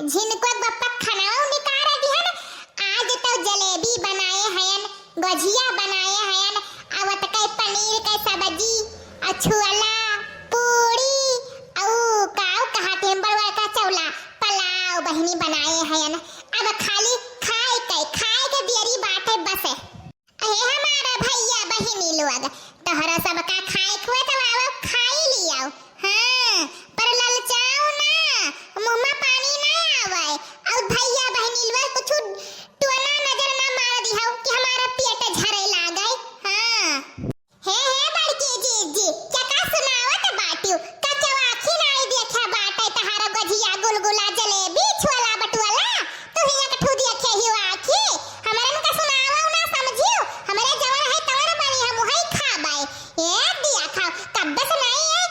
झिनको बप्पा खाना निकाल दिया ना। आज तो जलेबी बनाए हैं, गुजिया बनाए हैं, आवत के पनीर के सब्जी, छोला, पूरी और काऊ कहते हैं बड़वा का चौला, पुलाव बहनी बनाए हैं। अब खाली खाए के देरी बात है बस। अहे हमारा भैया बहनी लोग तोहरा सबका खाए खुए तो आओ खाई लियाओ। हाँ पर ललचाओ ना, मुंह में पानी ना आवे। और भैया बहनी लोग कुछ टोना नजर ना मार दिहाओ कि हमारा पेट झरे लागे। हाँ हे बड़की जी क्या का सुनावत बाटियो कचवा खिनाई देखा बाटे तहारा गजिया गुलगुला जलेबी छोला बटुआला तू हिया के ठुदिया खेही आखी हमरन का सुनावो ना समझियो। हमरे जवन है तवन बनी हम वही खाबे। ए दिया खाओ तब बस नहीं है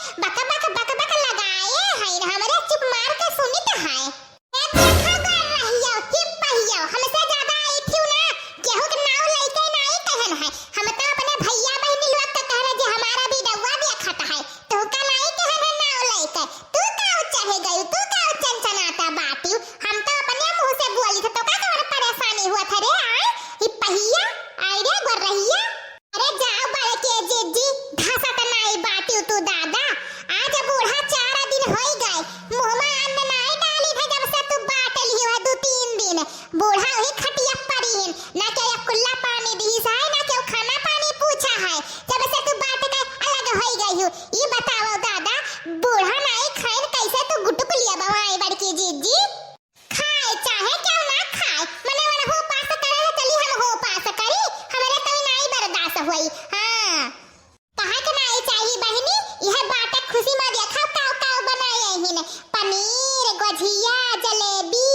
बक लगाए है हमरे चुप मार के सुनी तो है। ए देखा कर रहियो कि पहियो हमसे ज्यादा आई थी ना केहू के नाव लइके नहीं कहन है। हम तो अपने भैया बहनी लोग का कहना जे हमारा भी डौवा देखत है तो का नहीं कहन है नाव लइके। तू का चाहे गई तू का चंचनाता बाटियो हम तो अपने मुंह से बोली तो का तोरा परेशानी हुआ था रे। आए ई पहिया आई रे गोर रहिया। अरे जाओ बड़े के जी घासा त नहीं बाटियो तू दादा। आज बूढ़ा 4 दिन होई गए मुंह में अन्न नहीं डाली है जब से तू बाट ली है 2-3 दिन। बूढ़ा वही खटिया पड़ी है ना के कुल्ला पानी दी है ना के खाना पानी पूछा है जब से तू बाट के अलग होई गई हो। ये बताओ दादा बूढ़ा नहीं खाए कैसे तू गुटुक लिया बवाई बड़की जी खाए चाहे क्यों ना खाए मने वाला हो पास करे चली हम हो पास करी हमरे तो नहीं बर्दाश्त होई। हां कहा के नहीं चाहिए बहनी यह बात खुशी में देखा काव बनाए ही पनीर गुजिया जलेबी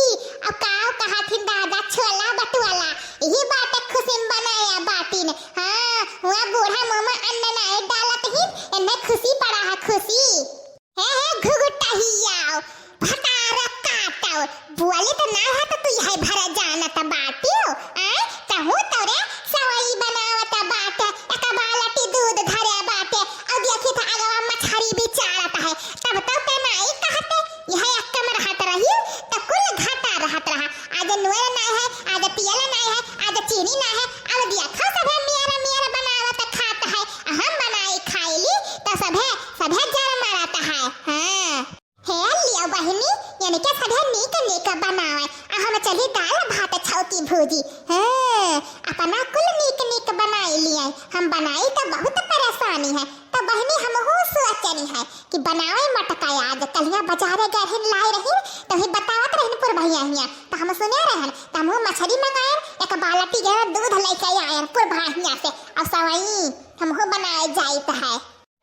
और काव कहा थी दादा छोला बटुआला यही बात खुशी में बनाया बाटी ने। हां हुआ बूढ़ा मुंह में अन्न नहीं डालत ही इन्हें खुशी पड़ा है खुशी है घुघुटा ही आओ भतारा काटो बोले तो ना है तो तू यही भरा जानत बाटियो। आ कहूं तोरे सवई बनावत बाट एक बालटी दूध धरे बाटे और देखी था अगवा मछली बेचारत है तब तो ते नहीं कहते यह एक कम रहत रही तो कुल घाटा रहत रहा। आज नूर ना है आज पियल ना है आज चीनी ना है अब दिया खा सब मेरा बनावत खात है हम बनाई खाईली तो सभे जर मारत है। हां हे लिया बहनी यानी के सभे नीक बनावे हम चली दाल भात छौती भूजी। हां अपना कुल नीक बनाई लिए हम बनाई तो बहुत परेशानी है तो बहनी हम हो सोचनी है कि बनावे मटका आज कलिया बाजारे गए लाई रही तो ही बतावत रहन पुर भैया हिया तो हम सुने रहन तो हम मछली मंगाए एक बाल्टी गए दूध लेके आए पुर भैया से और सवई हम हो बनाए जाइत है।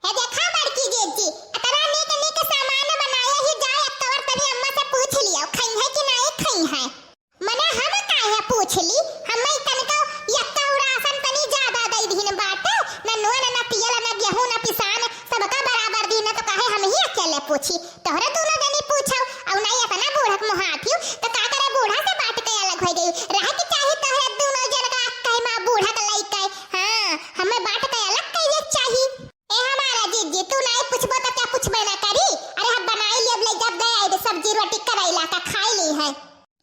हे देखा बड़की जी अतरा नीक सामान बनाया ही जाए कवर तनी अम्मा से पूछ लियो खई है कि नहीं खई है। मने हम काहे पूछ ली हम तनका यक्का राशन तनी ज्यादा दई दिन बात ना नोन ना तियल ना गेहूं ना पिसान सबका बराबर दिन तो काहे हम ही अकेले पूछी तोहरे दोनों जनी पूछो और नहीं अपना बूढ़ा के मुहाथियो तो का करे बूढ़ा से बात के अलग हो गई रह के चाहे तोहरे दोनों जन का कहे मां बूढ़ा के लइका। हां हमें बात के अलग कहिए चाहिए। ए हमारा जी तू नहीं पूछबो तो क्या पूछबे ना करी। अरे हम बनाई ले ले जब गए सब्जी रोटी करैला का खाई ली है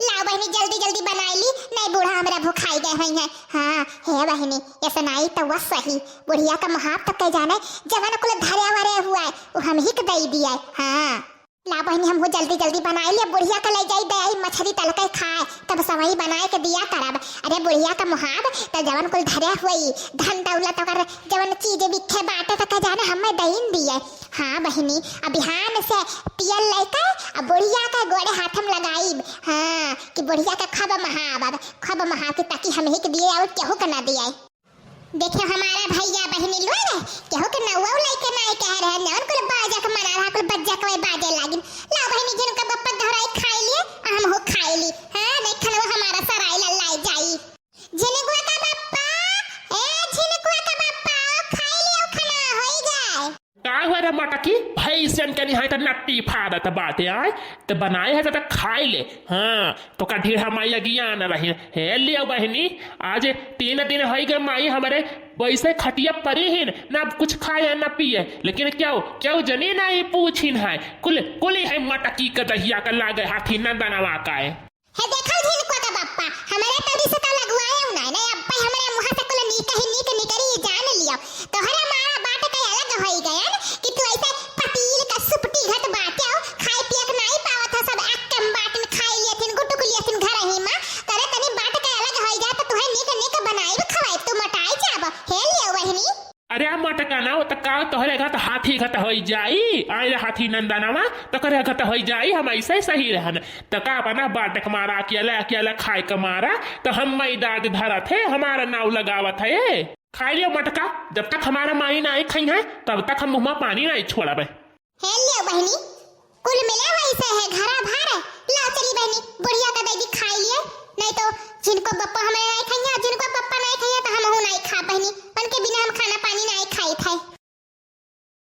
लाओ बहनी जल्दी बनाई ली नहीं बूढ़ा हमरा भूखाई गए हुई है। हां हे बहनी ऐसा नहीं तो वह सही बुढ़िया का महाप तक जाने जवान कुल धरे वरे हुआ है वो हम ही के दई दिया। हां ला बहनी हम हो जल्दी बनाई ले बुढ़िया का ले जाई दई मछली तलके खाए तब सवई बनाए के दिया करब। अरे बुढ़िया का मुहाब तो जवान कुल धरे हुई धन दौलत कर जवान चीज बिखे बाटे तक जाने हमें दईन दिए। हां बहनी अब बिहान से पियल लेके अब बुढ़िया का गोड़े हाथ में लगाई। हां कि बुढ़िया का खब महाब के ताकि हम ही के दिए और केहू के ना दिए। देखियो हमारा भैया बहनी लोग केहू के नौवा लेके नहीं कह रहे हैं और कुल बाजा के मना रहा कुल बज्जा के बाजे लागिन ला बहनी जिन का बप्पा धराई खाई लिए हम हो खाई ली। हां नहीं खनवा हमारा सराय लाई जाई झिनगुआ का बप्पा खाई लियो खाना होई गए। का हुआ रे मटकी भैंसन के निहाय त नट्टी फादत बाते आय तो बनाए है तो खाई ले। हाँ तो का ढीढ़ा माई लगिया न रही हे लियो बहनी आज 3 दिन होई गए माई हमारे वैसे खटिया परी ही ना कुछ खाए ना पिए, लेकिन क्यों जनी ना ये पूछिन है कुल है मटकी का दहिया का लागे हाथी न दनवा का है देखो झिनको का बाप्पा हमारे तोरी से तो लगवाए उना नहीं अब भाई हमारे मुंह से कुल नीक निकरी जान लियो तो हरे मारा बात का अलग होई गया कि तू ऐसे पतील का सुपटी घट बाटे खाए पिए के नहीं पावत है सब अक्कम बाट में खाई लेथिन गुटुक लेथिन घर ही मां तरे तनी बात का अलग होई जा तो तुहे नीक बनाई खवाई तू मटाई जाब हेल ले वहनी। अरे मटका ना तो का तोहरे घट हाथी घट हो जाई आए हाथी नंदनवा तो करे घट हो जाई हम ऐसे सही रहन तो का बना बाटक मारा अकेला खाए का मारा तो हम मैदाद धरत है हमारा नाव लगावत है खाई लियो मटका जब तक हमारा माई नहीं खाई है तब तक हम मुंह में पानी नहीं छोड़ब। हेल लियो बहनी कुल मिला वैसे है घरा भार लाओ चली बहनी बुढ़िया का दीदी खाई लिए नहीं तो जिनको पप्पा हमें नहीं खाइए जिनको पप्पा नहीं खाइए तो हम नहीं खा बहनी उनके बिना हम